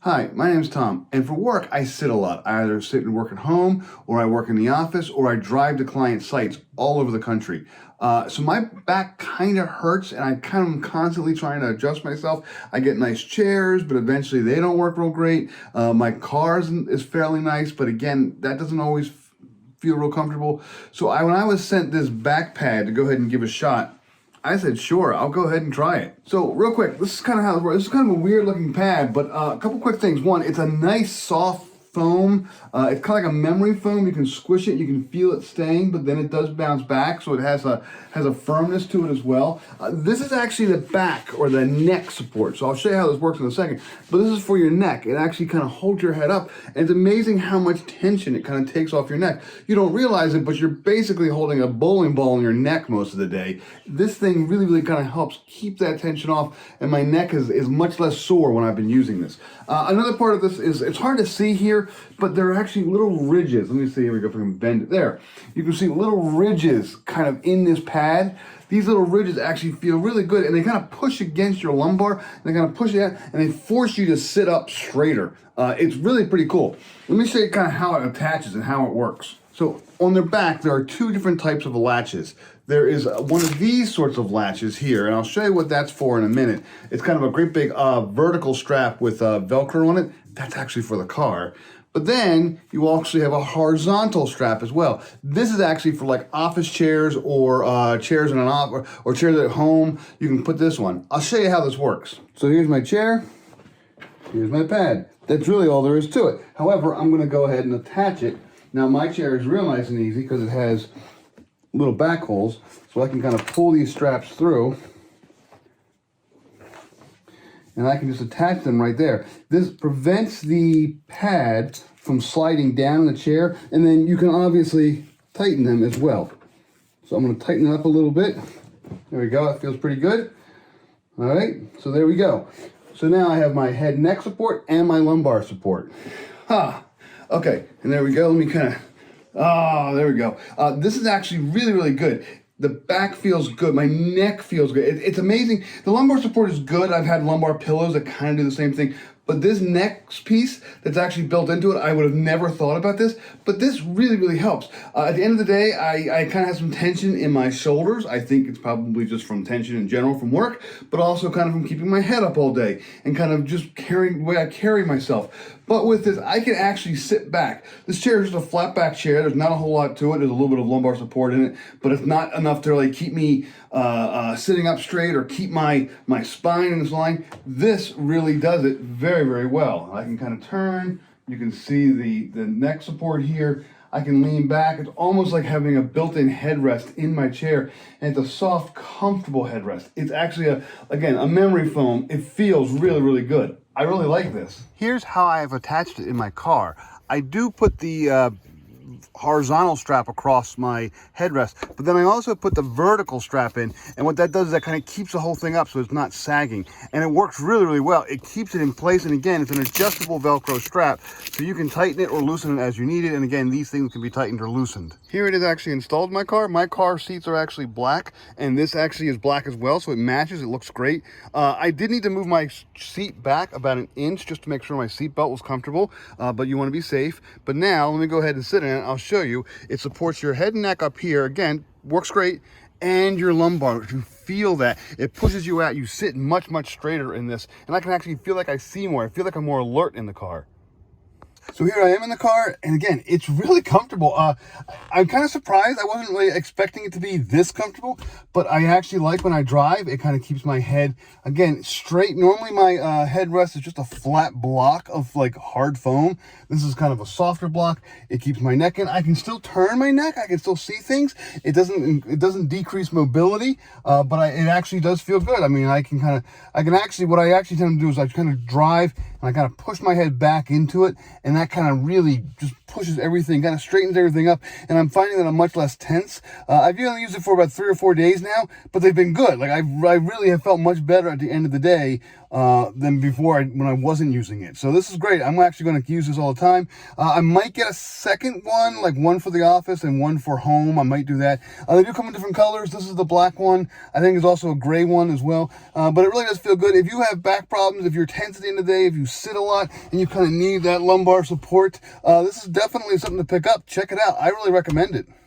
Hi, my name's Tom, and for work, I sit a lot. I either sit and work at home, or I work in the office, or I drive to client sites all over the country. So my back kind of hurts, and I kind of am constantly trying to adjust myself. I get nice chairs, but eventually they don't work real great. My car is fairly nice, but again, that doesn't always feel real comfortable. So when I was sent this back pad to go ahead and give a shot, I said, sure, I'll go ahead and try it. So real quick, this is kind of how it works. This is kind of a weird looking pad, but a couple quick things. One, it's a nice soft foam. It's kind of like a memory foam. You can squish it, you can feel it staying, but then it does bounce back, so it has a firmness to it as well. This is actually the back or the neck support, so I'll show you how this works in a second. But this is for your neck. It actually kind of holds your head up, and it's amazing how much tension it kind of takes off your neck. You don't realize it, but you're basically holding a bowling ball in your neck most of the day. This thing really kind of helps keep that tension off, and my neck is much less sore when I've been using this. Another part of this is, it's hard to see here, but there are actually little ridges. Let me see, here we go, if I can bend it there. You can see little ridges kind of in this pad. These little ridges actually feel really good, and they kind of push against your lumbar, and they kind of push it out, and they force you to sit up straighter. It's really pretty cool. Let me show you kind of how it attaches and how it works. So on their back, there are two different types of latches. There is one of these sorts of latches here, and I'll show you what that's for in a minute. It's kind of a great big vertical strap with Velcro on it. That's actually for the car. But then you actually have a horizontal strap as well. This is actually for like office chairs or chairs in an office or chairs at home. You can put this one. I'll show you how this works. So here's my chair. Here's my pad. That's really all there is to it. However, I'm going to go ahead and attach it. Now my chair is real nice and easy because it has little back holes, so I can kind of pull these straps through, and I can just attach them right there. This prevents the pad from sliding down in the chair, and then you can obviously tighten them as well. So I'm going to tighten it up a little bit. There we go, it feels pretty good. All right, so there we go. So now I have my head and neck support and my lumbar support. Okay, and there we go. Let me kind of, there we go. This is actually really good. The back feels good. My neck feels good. It's amazing. The lumbar support is good. I've had lumbar pillows that kind of do the same thing. But this neck piece that's actually built into it, I would have never thought about this, but this really helps. At the end of the day, I kind of have some tension in my shoulders. I think it's probably just from tension in general from work, but also kind of from keeping my head up all day and kind of just carrying the way I carry myself. But with this, I can actually sit back. This chair is just a flat back chair. There's not a whole lot to it. There's a little bit of lumbar support in it, but it's not enough to really keep me sitting up straight or keep my spine in this line. This really does it very well. I can kind of turn. You can see the neck support here. I can lean back. It's almost like having a built-in headrest in my chair, and it's a soft, comfortable headrest. It's actually, again, a memory foam. It feels really good. I really like this. Here's how I have attached it in my car. I do put the horizontal strap across my headrest, but then I also put the vertical strap in, and what that does is that kind of keeps the whole thing up so it's not sagging, and it works really well. It keeps it in place, and again, it's an adjustable Velcro strap, so you can tighten it or loosen it as you need it, and again, these things can be tightened or loosened. Here it is actually installed in my car. My car seats are actually black, and this actually is black as well, so it matches. It looks great. I did need to move my seat back about an inch just to make sure my seat belt was comfortable, but you want to be safe. But now, let me go ahead and sit in it. I'll show you. It supports your head and neck up here. Again, works great. And your lumbar. You feel that. It pushes you out. You sit much straighter in this. And I can actually feel like I see more. I feel like I'm more alert in the car. So here I am in the car, and again, it's really comfortable. I'm kind of surprised. I wasn't really expecting it to be this comfortable, but I actually like when I drive. It kind of keeps my head, again, straight. Normally my headrest is just a flat block of like hard foam. This is kind of a softer block. It keeps my neck in. I can still turn my neck. I can still see things. It doesn't decrease mobility, but it actually does feel good. I mean, what I actually tend to do is I kind of drive and I kind of push my head back into it, and that kind of really just pushes everything, kind of straightens everything up, and I'm finding that I'm much less tense. I've only used it for about 3 or 4 days now, but they've been good. Like I really have felt much better at the end of the day than before when I wasn't using it. So this is great. I'm actually going to use this all the time. I might get a second one, like one for the office and one for home. I might do that. They do come in different colors. This is the black one. I think there's also a gray one as well. But it really does feel good. If you have back problems, if you're tense at the end of the day, if you sit a lot and you kind of need that lumbar support, this is definitely something to pick up. Check it out. I really recommend it.